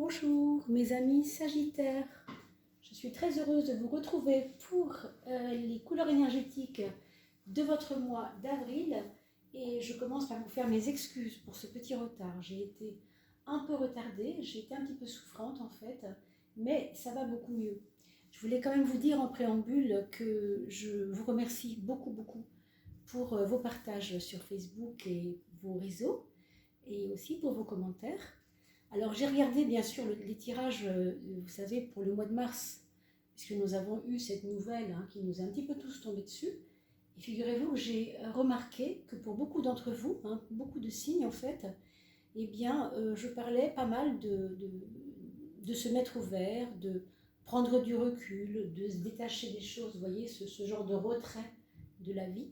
Bonjour mes amis Sagittaires, je suis très heureuse de vous retrouver pour les couleurs énergétiques de votre mois d'avril et je commence par vous faire mes excuses pour ce petit retard. J'ai été un peu retardée, j'ai été un petit peu souffrante en fait, mais ça va beaucoup mieux. Je voulais quand même vous dire en préambule que je vous remercie beaucoup pour vos partages sur Facebook et vos réseaux et aussi pour vos commentaires. Alors j'ai regardé bien sûr les tirages, vous savez, pour le mois de mars, puisque nous avons eu cette nouvelle qui nous a un petit peu tous tombé dessus. Et figurez-vous que j'ai remarqué que pour beaucoup d'entre vous, beaucoup de signes en fait, eh bien je parlais pas mal de se mettre au vert, de prendre du recul, de se détacher des choses, vous voyez, ce genre de retrait de la vie.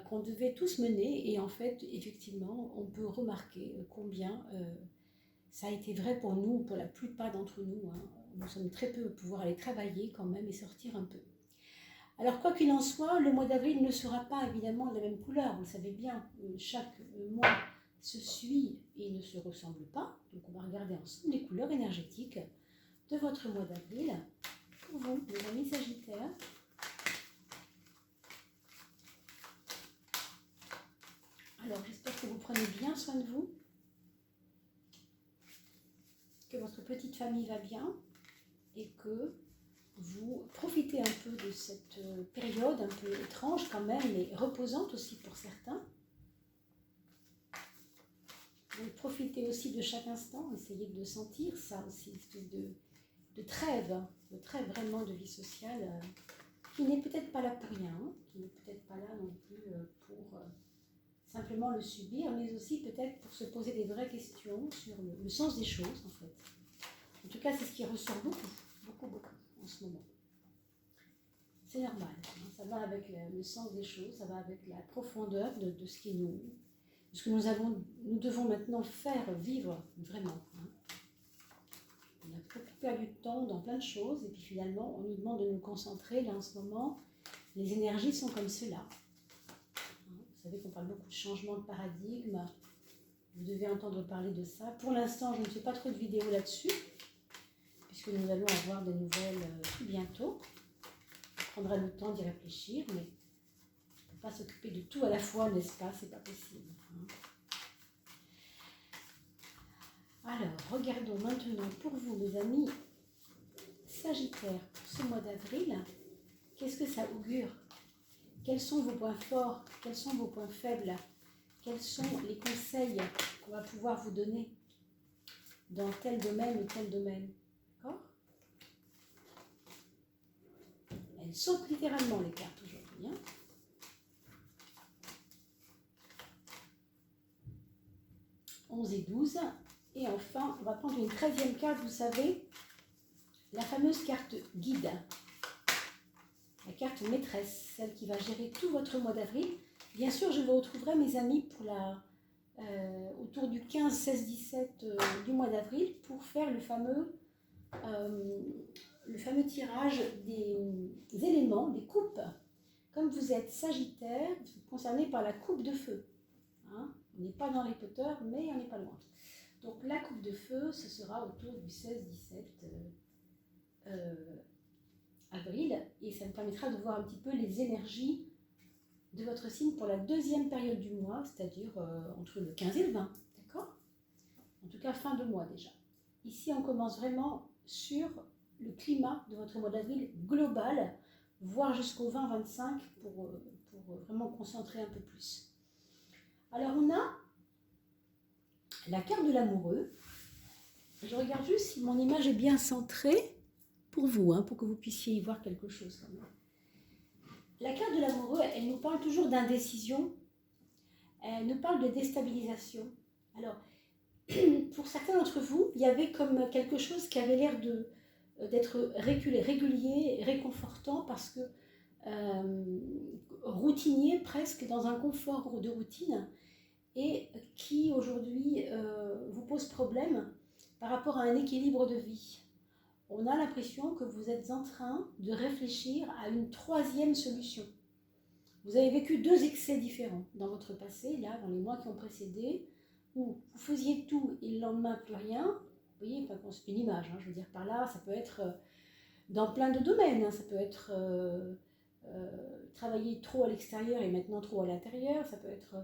Qu'on devait tous mener et en fait effectivement on peut remarquer combien ça a été vrai pour nous, pour la plupart d'entre nous. Nous sommes très peu à pouvoir aller travailler quand même et sortir un peu. Alors quoi qu'il en soit, le mois d'avril ne sera pas évidemment de la même couleur. Vous le savez bien, chaque mois se suit et ne se ressemble pas. Donc on va regarder ensemble les couleurs énergétiques de votre mois d'avril. Pour vous, mes amis Sagittaires. Alors j'espère que vous prenez bien soin de vous, que votre petite famille va bien et que vous profitez un peu de cette période un peu étrange quand même, mais reposante aussi pour certains. Vous profitez aussi de chaque instant, essayez de sentir ça aussi, une espèce de trêve vraiment de vie sociale, qui n'est peut-être pas là pour rien, qui n'est peut-être pas là non plus pour simplement le subir, mais aussi peut-être pour se poser des vraies questions sur le sens des choses en fait. En tout cas, c'est ce qui ressort beaucoup en ce moment. C'est normal, ça va avec le sens des choses, ça va avec la profondeur de ce que nous devons maintenant faire vivre vraiment. On a beaucoup perdu de temps dans plein de choses et puis finalement on nous demande de nous concentrer. Là en ce moment, les énergies sont comme cela. Vous savez qu'on parle beaucoup de changement de paradigme, vous devez entendre parler de ça. Pour l'instant, je ne fais pas trop de vidéos là-dessus, puisque nous allons avoir des nouvelles tout bientôt. On prendra le temps d'y réfléchir, mais on ne peut pas s'occuper de tout à la fois, n'est-ce pas? C'est pas possible. Alors, regardons maintenant pour vous, mes amis Sagittaires, pour ce mois d'avril, qu'est-ce que ça augure? Quels sont vos points forts? Quels sont vos points faibles? Quels sont les conseils qu'on va pouvoir vous donner dans tel domaine ou tel domaine? D'accord? Elles sautent littéralement les cartes aujourd'hui. 11 et 12. Et enfin, on va prendre une 13e carte, vous savez, la fameuse carte guide. La carte maîtresse, celle qui va gérer tout votre mois d'avril. Bien sûr, je vous retrouverai, mes amis, pour autour du 15, 16, 17 du mois d'avril pour faire le fameux tirage des éléments, des coupes. Comme vous êtes Sagittaire, vous êtes concerné par la coupe de feu. On n'est pas dans les poteurs, mais on n'est pas loin. Donc la coupe de feu, ce sera autour du 16-17 avril, et ça me permettra de voir un petit peu les énergies de votre signe pour la deuxième période du mois, c'est-à-dire entre le 15 et le 20, d'accord? En tout cas, fin de mois déjà. Ici, on commence vraiment sur le climat de votre mois d'avril global, voire jusqu'au 20-25 pour vraiment concentrer un peu plus. Alors, on a la carte de l'amoureux. Je regarde juste si mon image est bien centrée pour vous, pour que vous puissiez y voir quelque chose quand même. La carte de l'amoureux, elle nous parle toujours d'indécision, elle nous parle de déstabilisation. Alors, pour certains d'entre vous, il y avait comme quelque chose qui avait l'air d'être régulier, réconfortant, parce que routinier presque, dans un confort de routine, et qui aujourd'hui vous pose problème par rapport à un équilibre de vie. On a l'impression que vous êtes en train de réfléchir à une troisième solution. Vous avez vécu deux excès différents dans votre passé, là, dans les mois qui ont précédé, où vous faisiez tout et le lendemain plus rien, Vous voyez, enfin, c'est une image, hein, je veux dire par là, ça peut être dans plein de domaines, hein, ça peut être travailler trop à l'extérieur et maintenant trop à l'intérieur, ça peut être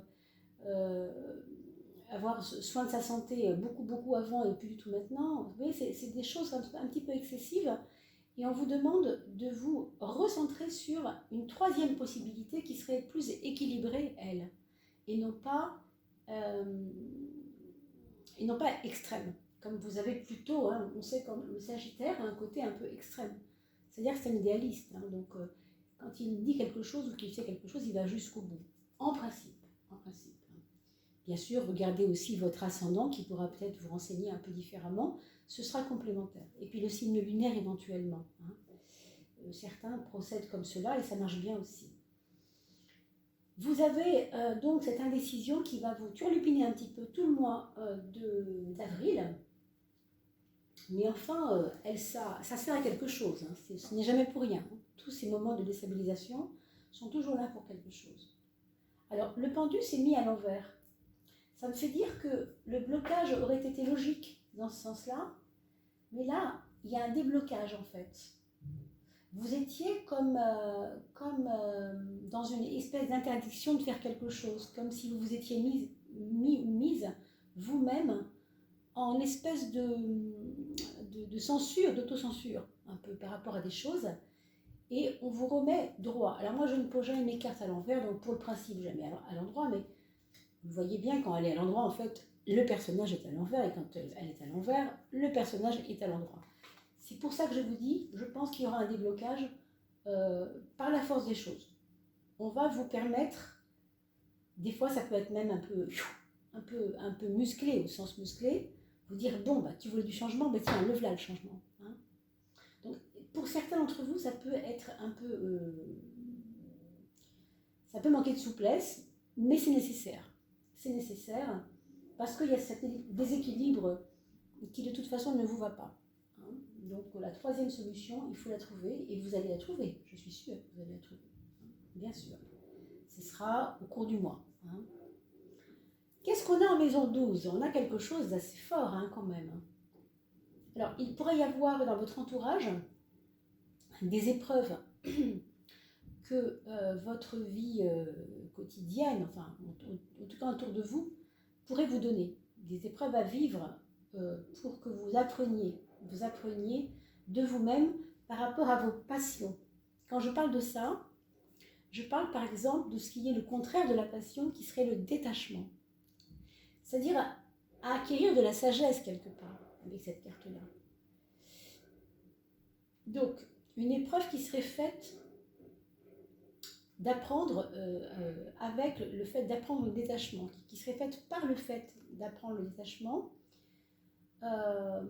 avoir soin de sa santé beaucoup avant et plus du tout maintenant. Vous voyez, c'est des choses un petit peu excessives et on vous demande de vous recentrer sur une troisième possibilité qui serait plus équilibrée, elle, et non pas extrême. Comme vous avez plutôt, hein, on sait comme le Sagittaire a un côté un peu extrême. C'est-à-dire que c'est un idéaliste. Hein, donc, quand il dit quelque chose ou qu'il fait quelque chose, il va jusqu'au bout. En principe. En principe. Bien sûr, regardez aussi votre ascendant qui pourra peut-être vous renseigner un peu différemment. Ce sera complémentaire. Et puis le signe lunaire éventuellement. Hein. Certains procèdent comme cela et ça marche bien aussi. Vous avez donc cette indécision qui va vous turlupiner un petit peu tout le mois d'avril. Mais enfin, ça sert à quelque chose. Hein. Ce n'est jamais pour rien. Hein. Tous ces moments de déstabilisation sont toujours là pour quelque chose. Alors, le pendule s'est mis à l'envers. Ça me fait dire que le blocage aurait été logique dans ce sens-là. Mais là, il y a un déblocage en fait. Vous étiez comme dans une espèce d'interdiction de faire quelque chose, comme si vous vous étiez mise vous-même en espèce de censure, d'autocensure, un peu par rapport à des choses, et on vous remet droit. Alors moi, je ne pose jamais mes cartes à l'envers, donc pour le principe, jamais à l'endroit, mais vous voyez bien, quand elle est à l'endroit, en fait, le personnage est à l'envers, et quand elle est à l'envers, le personnage est à l'endroit. C'est pour ça que je vous dis, je pense qu'il y aura un déblocage par la force des choses. On va vous permettre, des fois ça peut être même un peu musclé, au sens musclé, vous dire, bon, bah, tu voulais du changement, bah, tiens, le voilà le changement. Hein. Donc, pour certains d'entre vous, ça peut être un peu... ça peut manquer de souplesse, mais c'est nécessaire. C'est nécessaire parce qu'il y a ce déséquilibre qui de toute façon ne vous va pas. Hein. Donc la troisième solution, il faut la trouver et vous allez la trouver, je suis sûre que vous allez la trouver. Hein. Bien sûr. Ce sera au cours du mois. Hein. Qu'est-ce qu'on a en maison 12? On a quelque chose d'assez fort hein, quand même. Alors, il pourrait y avoir dans votre entourage des épreuves que votre vie quotidienne, enfin, en tout cas autour de vous, pourrait vous donner. Des épreuves à vivre pour que vous appreniez de vous-même par rapport à vos passions. Quand je parle de ça, je parle par exemple de ce qui est le contraire de la passion, qui serait le détachement. C'est-à-dire à acquérir de la sagesse quelque part avec cette carte-là. Donc, une épreuve qui serait faite d'apprendre avec le fait d'apprendre le détachement, qui serait faite par le fait d'apprendre le détachement. Ça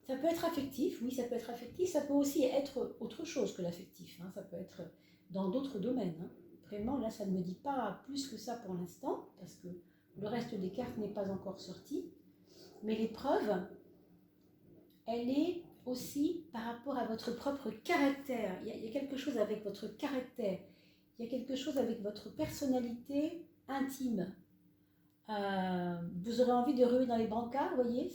peut être affectif, oui, ça peut être affectif, ça peut aussi être autre chose que l'affectif, hein, ça peut être dans d'autres domaines. Hein. Vraiment, là, ça ne me dit pas plus que ça pour l'instant, parce que le reste des cartes n'est pas encore sorti. Mais l'épreuve, elle est aussi par rapport à votre propre caractère. Il y a quelque chose avec votre caractère, il y a quelque chose avec votre personnalité intime. Vous aurez envie de ruer dans les brancards, vous voyez,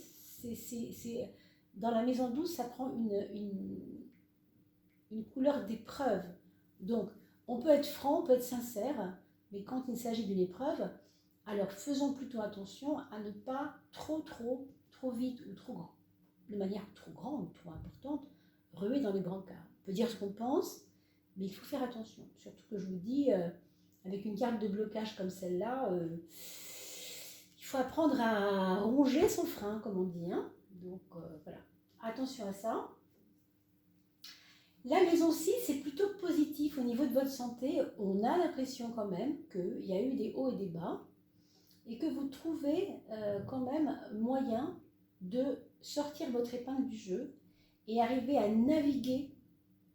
dans la maison 12, ça prend une couleur d'épreuve. Donc, on peut être franc, on peut être sincère, mais quand il s'agit d'une épreuve, alors faisons plutôt attention à ne pas trop vite ou trop grand, de manière trop grande, trop importante, ruer dans les brancards. On peut dire ce qu'on pense, mais il faut faire attention. Surtout que je vous dis, avec une carte de blocage comme celle-là, il faut apprendre à ronger son frein, comme on dit. Hein. Donc voilà, attention à ça. La maison 6, c'est plutôt positif au niveau de votre santé. On a l'impression quand même qu'il y a eu des hauts et des bas et que vous trouvez quand même moyen de sortir votre épingle du jeu et arriver à naviguer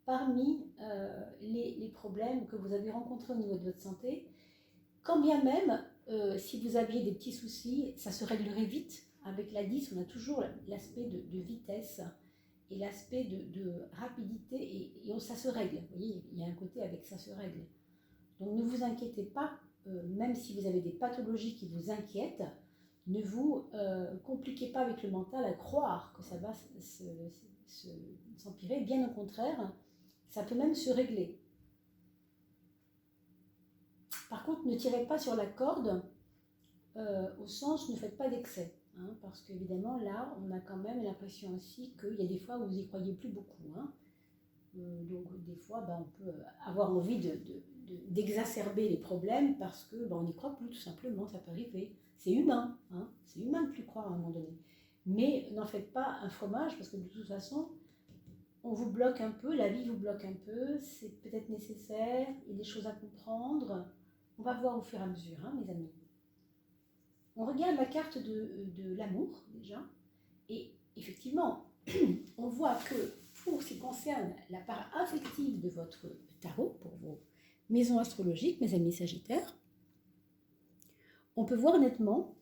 parmi les problèmes que vous avez rencontrés au niveau de votre santé. Quand bien même, si vous aviez des petits soucis, ça se réglerait vite. Avec la 10, on a toujours l'aspect de vitesse et l'aspect de rapidité et ça se règle. Vous voyez, il y a un côté avec ça se règle. Donc ne vous inquiétez pas, même si vous avez des pathologies qui vous inquiètent, Ne vous compliquez pas avec le mental à croire que ça va s'empirer. Bien au contraire, ça peut même se régler. Par contre, ne tirez pas sur la corde au sens ne faites pas d'excès. Hein, parce qu'évidemment, là, on a quand même l'impression aussi qu'il y a des fois où vous n'y croyez plus beaucoup. Hein. Donc, des fois, on peut avoir envie d'exacerber les problèmes parce qu'on n'y croit plus, tout simplement, ça peut arriver. C'est humain, hein, c'est humain de ne plus croire à un moment donné. Mais n'en faites pas un fromage parce que de toute façon, on vous bloque un peu, la vie vous bloque un peu, c'est peut-être nécessaire, il y a des choses à comprendre. On va voir au fur et à mesure, hein, mes amis. On regarde la carte de l'amour, déjà, et effectivement, on voit que pour ce qui concerne la part affective de votre tarot, pour vos maisons astrologiques, mes amis Sagittaires, on peut voir nettement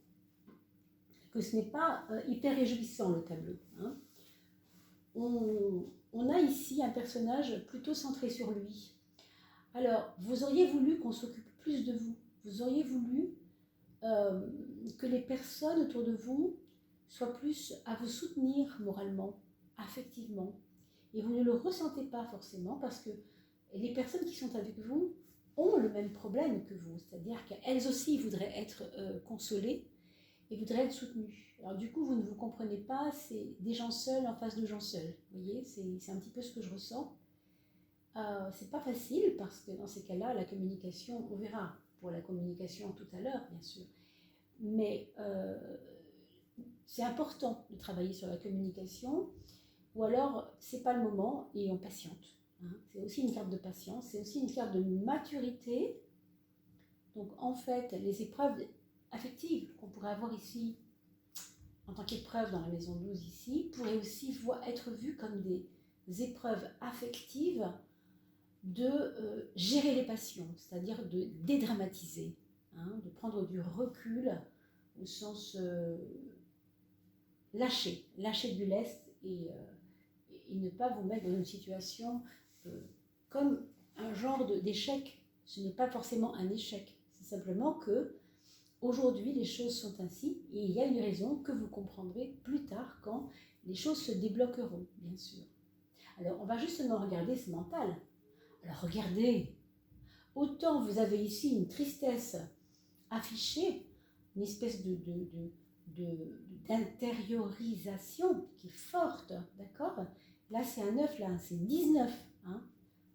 que ce n'est pas hyper réjouissant le tableau. Hein. On a ici un personnage plutôt centré sur lui. Alors, vous auriez voulu qu'on s'occupe plus de vous. Vous auriez voulu que les personnes autour de vous soient plus à vous soutenir moralement, affectivement. Et vous ne le ressentez pas forcément parce que les personnes qui sont avec vous ont le même problème que vous. C'est-à-dire qu'elles aussi voudraient être consolées et voudraient être soutenues. Alors du coup, vous ne vous comprenez pas, c'est des gens seuls en face de gens seuls. Vous voyez, c'est un petit peu ce que je ressens. C'est pas facile parce que dans ces cas-là, la communication, on verra pour la communication tout à l'heure, bien sûr. Mais c'est important de travailler sur la communication ou alors c'est pas le moment et on patiente. Hein. C'est aussi une carte de patience, c'est aussi une carte de maturité. Donc en fait, les épreuves affectives qu'on pourrait avoir ici en tant qu'épreuve dans la maison 12 ici pourraient aussi être vues comme des épreuves affectives de gérer les passions, c'est-à-dire de dédramatiser, hein, de prendre du recul au sens lâcher du lest et ne pas vous mettre dans une situation comme un genre d'échec. Ce n'est pas forcément un échec, c'est simplement que aujourd'hui les choses sont ainsi et il y a une raison que vous comprendrez plus tard quand les choses se débloqueront, bien sûr. Alors on va justement regarder ce mental. Alors regardez, autant vous avez ici une tristesse affichée, une espèce d'intériorisation qui est forte, d'accord? Là c'est un 9, là c'est 19. Hein.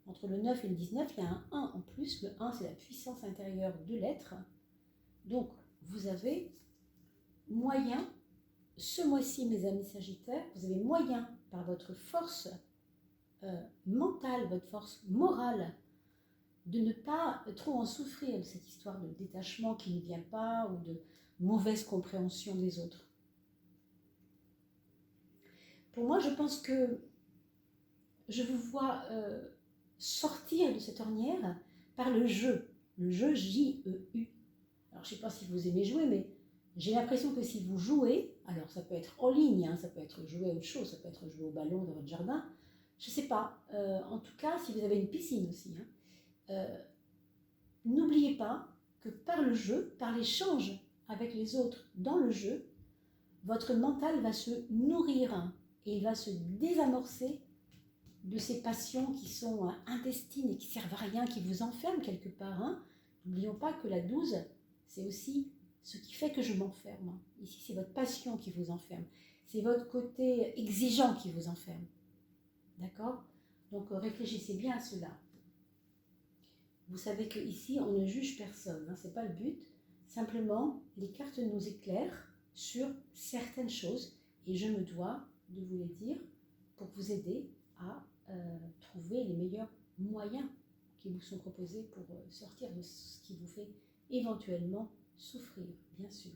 Entre le 9 et le 19, il y a un 1 en plus. Le 1 c'est la puissance intérieure de l'être. Donc vous avez moyen, ce mois-ci mes amis Sagittaires, vous avez moyen par votre force mentale, votre force morale, de ne pas trop en souffrir de cette histoire de détachement qui ne vient pas ou de mauvaise compréhension des autres. Pour moi, je pense que je vous vois sortir de cette ornière par le jeu J-E-U. Alors, je ne sais pas si vous aimez jouer, mais j'ai l'impression que si vous jouez, alors ça peut être en ligne, hein, ça peut être jouer à autre chose, ça peut être jouer au ballon dans votre jardin, je ne sais pas. En tout cas, si vous avez une piscine aussi, hein, n'oubliez pas que par le jeu, par l'échange avec les autres dans le jeu, votre mental va se nourrir et il va se désamorcer de ces passions qui sont intestines et qui servent à rien, qui vous enferment quelque part. Hein. N'oublions pas que la 12, c'est aussi ce qui fait que je m'enferme. Ici, c'est votre passion qui vous enferme. C'est votre côté exigeant qui vous enferme. D'accord? Donc, réfléchissez bien à cela. Vous savez qu'ici, on ne juge personne, hein, ce n'est pas le but. Simplement, les cartes nous éclairent sur certaines choses et je me dois de vous les dire pour vous aider à trouver les meilleurs moyens qui vous sont proposés pour sortir de ce qui vous fait éventuellement souffrir, bien sûr.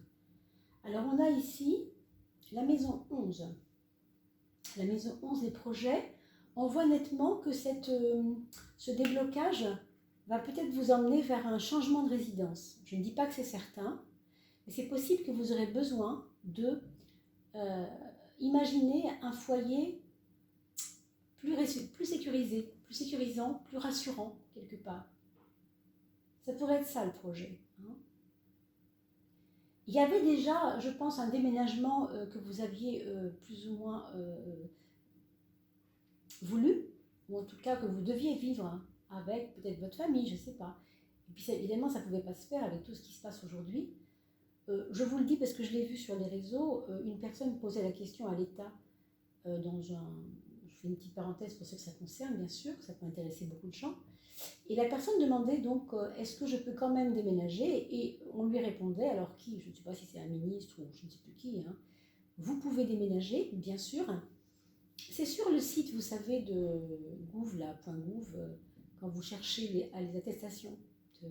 Alors, on a ici la maison 11. La maison 11 des projets. On voit nettement que ce déblocage va peut-être vous emmener vers un changement de résidence. Je ne dis pas que c'est certain, mais c'est possible que vous aurez besoin de imaginer un foyer plus sécurisé, plus sécurisant, plus rassurant, quelque part. Ça pourrait être ça le projet. Hein. il y avait déjà, je pense, un déménagement que vous aviez plus ou moins voulu, ou en tout cas que vous deviez vivre hein, avec peut-être votre famille, je ne sais pas. Et puis évidemment, ça ne pouvait pas se faire avec tout ce qui se passe aujourd'hui. Je vous le dis parce que je l'ai vu sur les réseaux, une personne posait la question à l'État dans un... Je fais une petite parenthèse pour ceux que ça concerne, bien sûr, ça peut intéresser beaucoup de gens. Et la personne demandait donc, est-ce que je peux quand même déménager? Et on lui répondait, alors qui, je ne sais pas si c'est un ministre ou je ne sais plus qui, hein, vous pouvez déménager, bien sûr. C'est sur le site, vous savez, de Gouv, là, .gouv, quand vous cherchez les attestations de,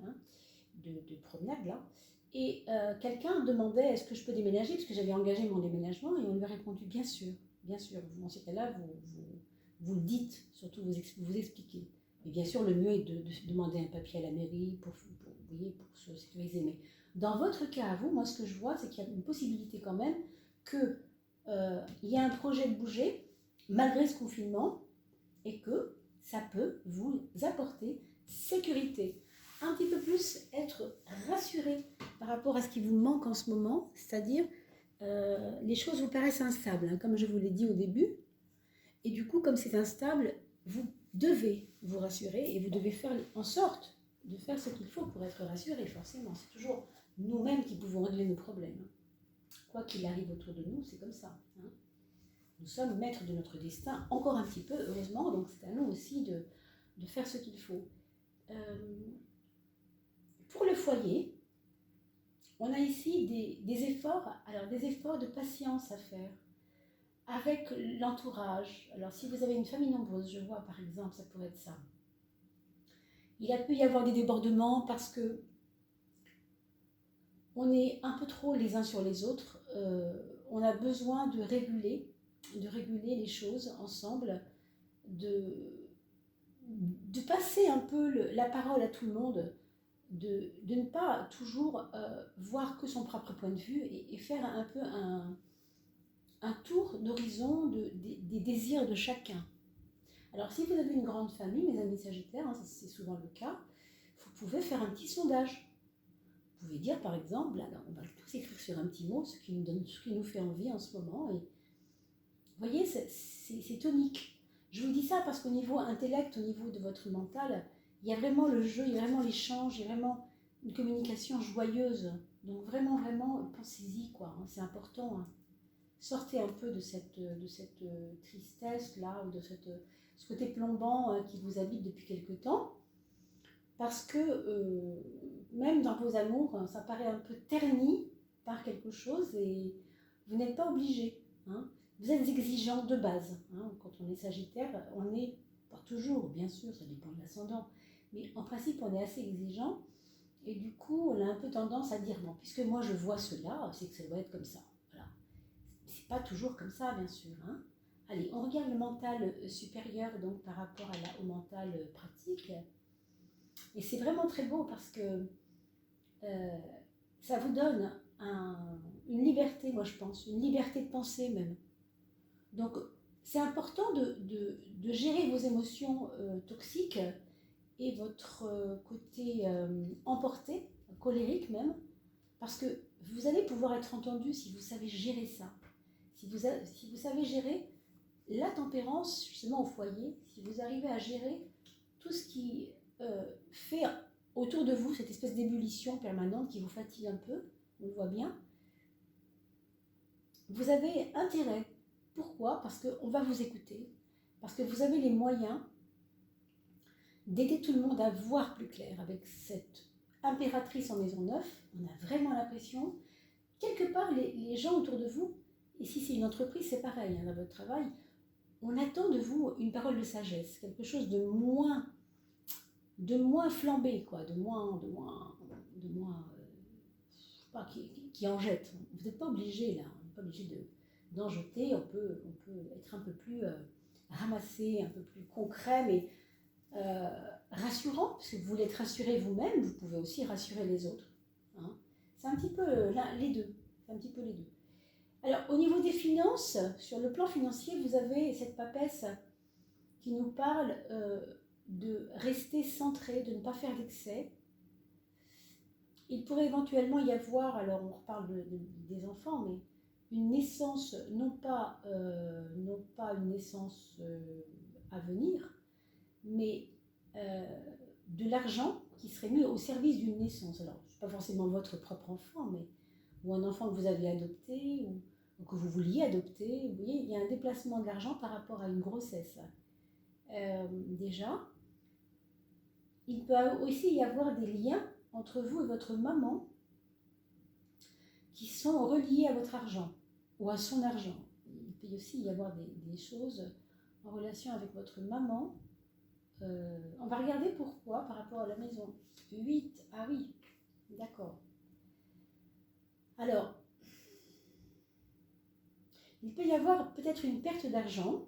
hein, de promenade, là. Et quelqu'un demandait, est-ce que je peux déménager? Parce que j'avais engagé mon déménagement, et on lui a répondu, bien sûr, bien sûr. Dans ces cas-là, vous le dites, surtout vous expliquez. Et bien sûr, le mieux est de demander un papier à la mairie pour se sécuriser. Mais dans votre cas à vous, moi, ce que je vois, c'est qu'il y a une possibilité quand même qu'il y a un projet de bouger, malgré ce confinement, et que ça peut vous apporter sécurité. Un petit peu plus être rassuré par rapport à ce qui vous manque en ce moment, c'est-à-dire les choses vous paraissent instables, hein, comme je vous l'ai dit au début. Et du coup, comme c'est instable, vous devez vous rassurer et vous devez faire en sorte de faire ce qu'il faut pour être rassuré, forcément. C'est toujours nous-mêmes qui pouvons régler nos problèmes. Quoi qu'il arrive autour de nous, c'est comme ça. Hein. Nous sommes maîtres de notre destin, encore un petit peu, heureusement, donc c'est à nous aussi de faire ce qu'il faut. Pour le foyer, on a ici des efforts, alors des efforts de patience à faire avec l'entourage. Alors si vous avez une famille nombreuse, je vois par exemple, ça pourrait être ça. Il peut y avoir des débordements parce que on est un peu trop les uns sur les autres. On a besoin de réguler les choses ensemble, de passer un peu la parole à tout le monde, de ne pas toujours voir que son propre point de vue et faire un peu un tour d'horizon des désirs de chacun. Alors si vous avez une grande famille, mes amis sagittaires, hein, c'est souvent le cas, vous pouvez faire un petit sondage. Vous pouvez dire par exemple, alors on va tous écrire sur un petit mot ce qui nous fait envie en ce moment. Et vous voyez, c'est tonique. Je vous dis ça parce qu'au niveau intellect, au niveau de votre mental, il y a vraiment le jeu, il y a vraiment l'échange, il y a vraiment une communication joyeuse. Donc vraiment, vraiment, pensez-y, quoi. Hein, c'est important. Hein. Sortez un peu de cette tristesse-là, ou de ce côté plombant qui vous habite depuis quelque temps. Parce que même dans vos amours, ça paraît un peu terni par quelque chose et vous n'êtes pas obligé. Hein. Vous êtes exigeant de base. Hein. Quand on est sagittaire, on n'est pas toujours, bien sûr, ça dépend de l'ascendant, mais en principe, on est assez exigeant et du coup, on a un peu tendance à dire, bon, puisque moi je vois cela, c'est que ça doit être comme ça. Voilà. C'est pas toujours comme ça, bien sûr. Hein. Allez, on regarde le mental supérieur, donc par rapport au mental pratique. Et c'est vraiment très beau parce que ça vous donne une liberté, moi je pense, une liberté de penser même. Donc c'est important de gérer vos émotions toxiques et votre côté emporté, colérique même, parce que vous allez pouvoir être entendu si vous savez gérer ça. Si vous savez gérer la tempérance justement au foyer, si vous arrivez à gérer tout ce qui fait autour de vous cette espèce d'ébullition permanente qui vous fatigue un peu, on le voit bien, vous avez intérêt. Pourquoi? Parce qu'on va vous écouter, parce que vous avez les moyens d'aider tout le monde à voir plus clair. Avec cette impératrice en maison 9, on a vraiment l'impression, quelque part, les gens autour de vous, et si c'est une entreprise, c'est pareil, hein, dans votre travail, on attend de vous une parole de sagesse, quelque chose de moins flambé, quoi, de moins pas, qui en jette. Vous n'êtes pas obligé, là, on n'est pas obligé d'en jeter, on peut être un peu plus ramassé, un peu plus concret, mais rassurant, parce que vous voulez être rassuré vous-même, vous pouvez aussi rassurer les autres. Hein. C'est un petit peu les deux. C'est un petit peu les deux. Alors, au niveau des finances, sur le plan financier, vous avez cette papesse qui nous parle de rester centré, de ne pas faire d'excès. Il pourrait éventuellement y avoir, alors on reparle des enfants, mais une naissance, non pas une naissance à venir, mais de l'argent qui serait mis au service d'une naissance. Alors, ce n'est pas forcément votre propre enfant, mais ou un enfant que vous avez adopté ou que vous vouliez adopter. Vous voyez, il y a un déplacement de l'argent par rapport à une grossesse. Déjà, il peut aussi y avoir des liens entre vous et votre maman qui sont reliés à votre argent ou à son argent. Il peut aussi y avoir des choses en relation avec votre maman. On va regarder pourquoi par rapport à la maison. 8, ah oui, d'accord. Alors, il peut y avoir peut-être une perte d'argent,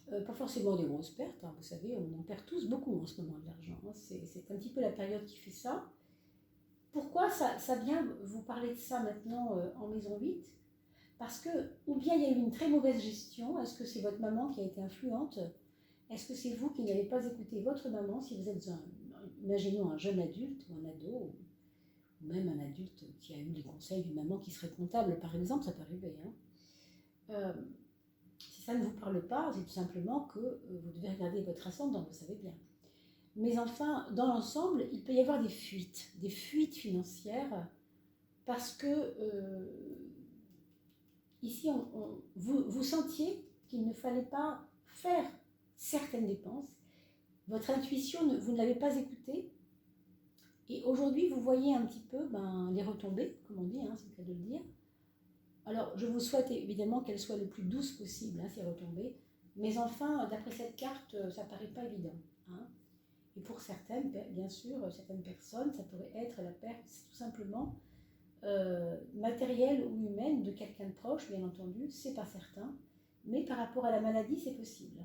pas forcément des grosses pertes, hein, vous savez, on en perd tous beaucoup en ce moment de l'argent, hein, c'est un petit peu la période qui fait ça. Pourquoi ça vient vous parler de ça maintenant en maison 8? Parce que, ou bien il y a eu une très mauvaise gestion, est-ce que c'est votre maman qui a été influente? Est-ce que c'est vous qui n'avez pas écouté votre maman si vous êtes imaginons un jeune adulte ou un ado, ou même un adulte qui a eu les conseils d'une maman qui serait comptable par exemple, ça peut arriver. Hein. Si ça ne vous parle pas, c'est tout simplement que vous devez regarder votre ascendant, vous savez bien. Mais enfin, dans l'ensemble, il peut y avoir des fuites financières, parce que ici, vous sentiez qu'il ne fallait pas faire certaines dépenses. Votre intuition, vous ne l'avez pas écoutée. Et aujourd'hui, vous voyez un petit peu les retombées, comme on dit, hein, c'est le cas de le dire. Alors, je vous souhaite évidemment qu'elles soient le plus douces possible, hein, ces retombées. Mais enfin, d'après cette carte, ça ne paraît pas évident. Hein. Et pour certaines, bien sûr, certaines personnes, ça pourrait être la perte, tout simplement, matérielle ou humaine de quelqu'un de proche, bien entendu, c'est pas certain. Mais par rapport à la maladie, c'est possible.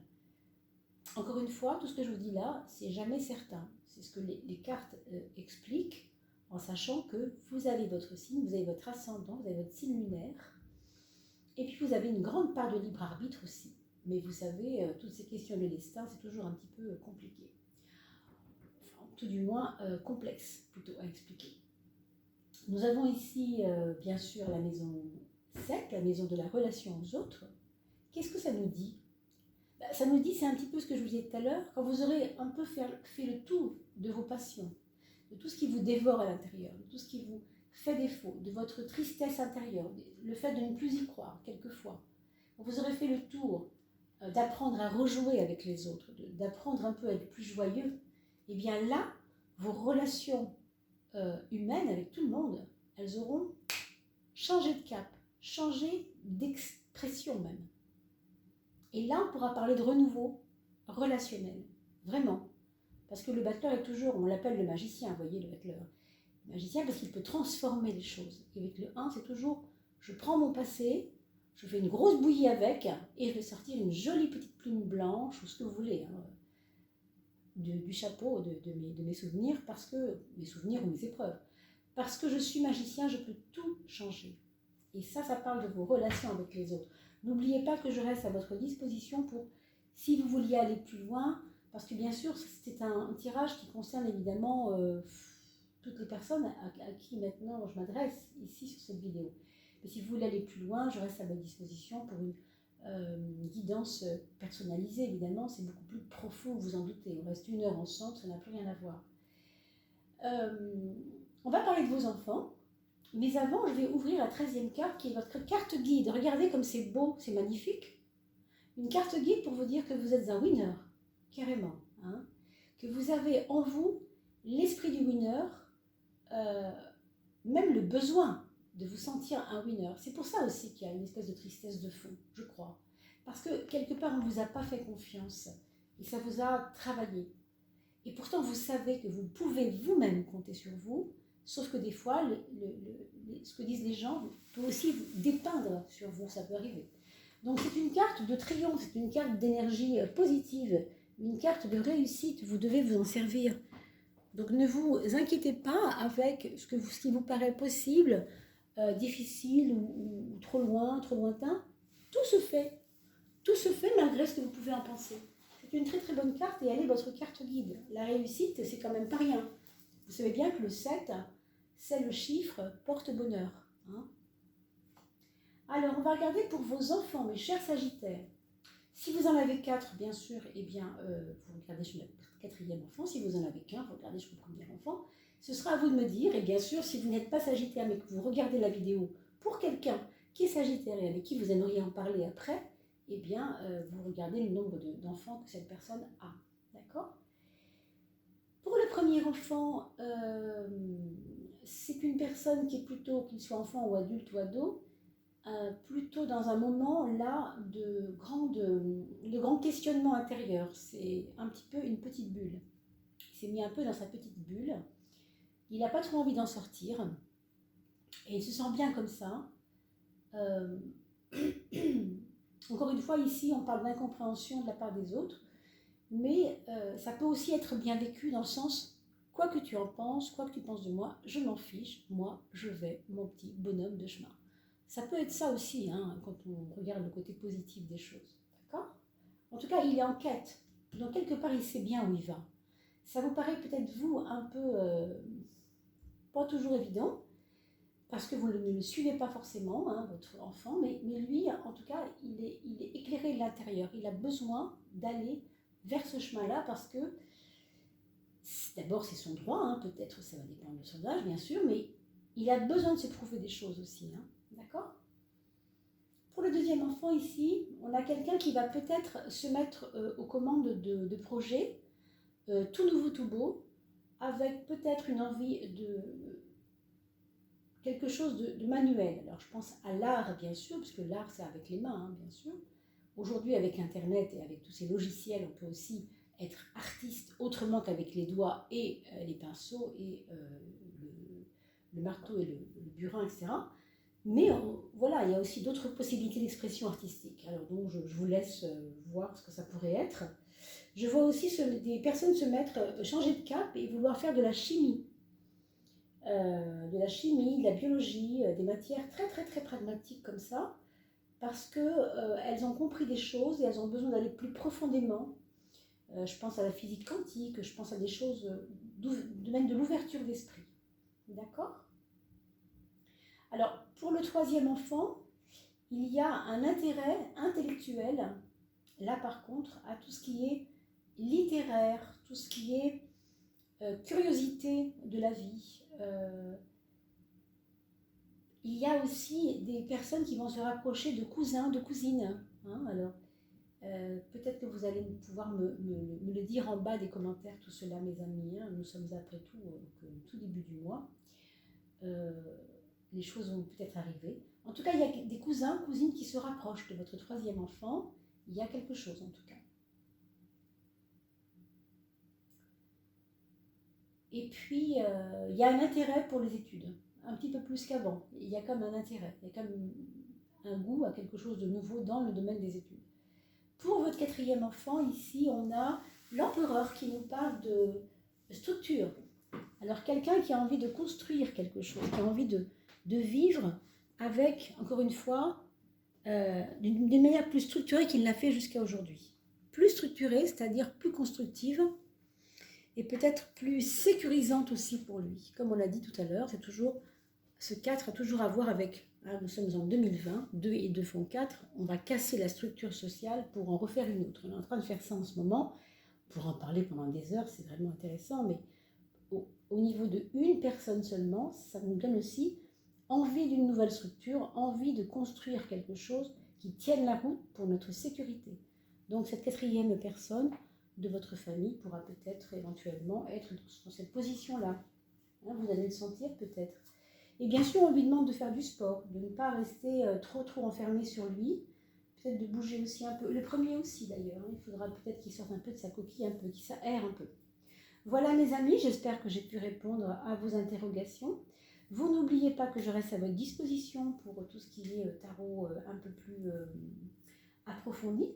Encore une fois, tout ce que je vous dis là, c'est jamais certain. C'est ce que les cartes expliquent, en sachant que vous avez votre signe, vous avez votre ascendant, vous avez votre signe lunaire, et puis vous avez une grande part de libre arbitre aussi. Mais vous savez, toutes ces questions de destin, c'est toujours un petit peu compliqué. Enfin, tout du moins complexe, plutôt, à expliquer. Nous avons ici, bien sûr, la maison 7, la maison de la relation aux autres. Qu'est-ce que ça nous dit? Ça nous dit, c'est un petit peu ce que je vous disais tout à l'heure, quand vous aurez un peu fait le tour de vos passions, de tout ce qui vous dévore à l'intérieur, de tout ce qui vous fait défaut, de votre tristesse intérieure, le fait de ne plus y croire, quelquefois. Quand vous aurez fait le tour d'apprendre à rejouer avec les autres, d'apprendre un peu à être plus joyeux, et bien là, vos relations humaines avec tout le monde, elles auront changé de cap, changé d'expression même. Et là, on pourra parler de renouveau relationnel, vraiment. Parce que le battleur est toujours, on l'appelle le magicien, vous voyez, le battleur. Le magicien parce qu'il peut transformer les choses. Et avec le 1, c'est toujours, je prends mon passé, je fais une grosse bouillie avec, et je vais sortir une jolie petite plume blanche, ou ce que vous voulez, hein, du chapeau de mes souvenirs, parce que, mes souvenirs ou mes épreuves. Parce que je suis magicien, je peux tout changer. Et ça parle de vos relations avec les autres. N'oubliez pas que je reste à votre disposition pour, si vous vouliez aller plus loin, parce que bien sûr, c'est un tirage qui concerne évidemment toutes les personnes à qui maintenant je m'adresse ici sur cette vidéo. Mais si vous voulez aller plus loin, je reste à votre disposition pour une guidance personnalisée, évidemment. C'est beaucoup plus profond, vous en doutez. On reste 1 heure ensemble, ça n'a plus rien à voir. On va parler de vos enfants. Mais avant, je vais ouvrir la 13e carte qui est votre carte guide. Regardez comme c'est beau, c'est magnifique. Une carte guide pour vous dire que vous êtes un winner, carrément. Hein, que vous avez en vous l'esprit du winner, même le besoin de vous sentir un winner. C'est pour ça aussi qu'il y a une espèce de tristesse de fond, je crois. Parce que quelque part, on ne vous a pas fait confiance et ça vous a travaillé. Et pourtant, vous savez que vous pouvez vous-même compter sur vous. Sauf que des fois, ce que disent les gens peut aussi vous dépeindre sur vous, ça peut arriver. Donc c'est une carte de triomphe, c'est une carte d'énergie positive, une carte de réussite, vous devez vous en servir. Donc ne vous inquiétez pas avec ce qui vous paraît possible, difficile ou trop loin, trop lointain. Tout se fait malgré ce que vous pouvez en penser. C'est une très très bonne carte et elle est votre carte guide. La réussite, c'est quand même pas rien. Vous savez bien que le 7... c'est le chiffre porte-bonheur. Hein. Alors, on va regarder pour vos enfants, mes chers Sagittaires. Si vous en avez 4, bien sûr, eh bien, vous regardez chez votre quatrième enfant. Si vous en avez qu'un, vous regardez chez votre premier enfant. Ce sera à vous de me dire. Et bien sûr, si vous n'êtes pas Sagittaire, mais que vous regardez la vidéo pour quelqu'un qui est Sagittaire et avec qui vous aimeriez en parler après, eh bien, vous regardez le nombre d'enfants que cette personne a. D'accord ? Pour le premier enfant, c'est une personne qui est plutôt, qu'il soit enfant ou adulte ou ado, plutôt dans un moment là de grand questionnement intérieur. C'est un petit peu une petite bulle. Il s'est mis un peu dans sa petite bulle. Il n'a pas trop envie d'en sortir. Et il se sent bien comme ça. Encore une fois, ici, on parle d'incompréhension de la part des autres. Mais ça peut aussi être bien vécu dans le sens, quoi que tu en penses, quoi que tu penses de moi, je m'en fiche, moi, je vais, mon petit bonhomme de chemin. Ça peut être ça aussi, hein, quand on regarde le côté positif des choses. D'accord ? En tout cas, il est en quête. Donc, quelque part, il sait bien où il va. Ça vous paraît peut-être, vous, un peu pas toujours évident, parce que vous ne le suivez pas forcément, hein, votre enfant, mais lui, en tout cas, il est éclairé de l'intérieur. Il a besoin d'aller vers ce chemin-là parce que, d'abord, c'est son droit, hein, peut-être, ça va dépendre de son âge, bien sûr, mais il a besoin de se prouver des choses aussi. Hein. D'accord ? Pour le deuxième enfant ici, on a quelqu'un qui va peut-être se mettre aux commandes de projets, tout nouveau, tout beau, avec peut-être une envie de quelque chose de manuel. Alors je pense à l'art, bien sûr, parce que l'art c'est avec les mains, hein, bien sûr. Aujourd'hui, avec Internet et avec tous ces logiciels, on peut aussi être artiste autrement qu'avec les doigts et les pinceaux et le marteau et le burin, etc. Mais voilà, il y a aussi d'autres possibilités d'expression artistique. Alors donc, je vous laisse voir ce que ça pourrait être. Je vois aussi des personnes se mettre, changer de cap et vouloir faire de la chimie. De la biologie, des matières très très très pragmatiques comme ça, parce qu'elles ont compris des choses et elles ont besoin d'aller plus profondément. Je pense à la physique quantique, je pense à des choses du domaine de l'ouverture d'esprit. D'accord ? Alors, pour le troisième enfant, il y a un intérêt intellectuel, là par contre, à tout ce qui est littéraire, tout ce qui est curiosité de la vie. Il y a aussi des personnes qui vont se rapprocher de cousins, de cousines. Hein, alors, peut-être que vous allez pouvoir me le dire en bas des commentaires, tout cela, mes amis. Hein, nous sommes après tout tout début du mois. Les choses vont peut-être arriver. En tout cas, il y a des cousins, cousines qui se rapprochent de votre troisième enfant. Il y a quelque chose, en tout cas. Et puis, il y a un intérêt pour les études, un petit peu plus qu'avant. Il y a comme un intérêt, il y a comme un goût à quelque chose de nouveau dans le domaine des études. Pour votre quatrième enfant, ici, on a l'empereur qui nous parle de structure. Alors, quelqu'un qui a envie de construire quelque chose, qui a envie de vivre avec, encore une fois, d'une manière plus structurée qu'il l'a fait jusqu'à aujourd'hui. Plus structurée, c'est-à-dire plus constructive, et peut-être plus sécurisante aussi pour lui. Comme on l'a dit tout à l'heure, c'est toujours, ce 4 a toujours à voir avec, hein, nous sommes en 2020, 2 et 2 font 4, on va casser la structure sociale pour en refaire une autre. On est en train de faire ça en ce moment, pour en parler pendant des heures, c'est vraiment intéressant, mais au niveau de une personne seulement, ça nous donne aussi envie d'une nouvelle structure, envie de construire quelque chose qui tienne la route pour notre sécurité. Donc cette quatrième personne de votre famille pourra peut-être éventuellement être dans cette position-là. Hein, vous allez le sentir peut-être. Et bien sûr, on lui demande de faire du sport, de ne pas rester trop enfermé sur lui, peut-être de bouger aussi un peu. Le premier aussi d'ailleurs, il faudra peut-être qu'il sorte un peu de sa coquille, un peu, qu'il s'aère un peu. Voilà mes amis, j'espère que j'ai pu répondre à vos interrogations. Vous n'oubliez pas que je reste à votre disposition pour tout ce qui est tarot un peu plus approfondi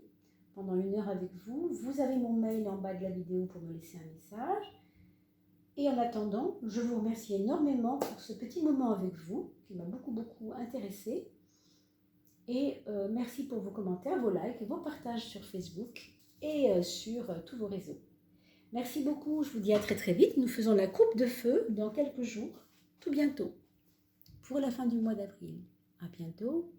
pendant 1 heure avec vous. Vous avez mon mail en bas de la vidéo pour me laisser un message. Et en attendant, je vous remercie énormément pour ce petit moment avec vous qui m'a beaucoup intéressé. Et merci pour vos commentaires, vos likes, vos partages sur Facebook et sur tous vos réseaux. Merci beaucoup, je vous dis à très vite. Nous faisons la coupe de feu dans quelques jours. tout bientôt pour la fin du mois d'avril. À bientôt.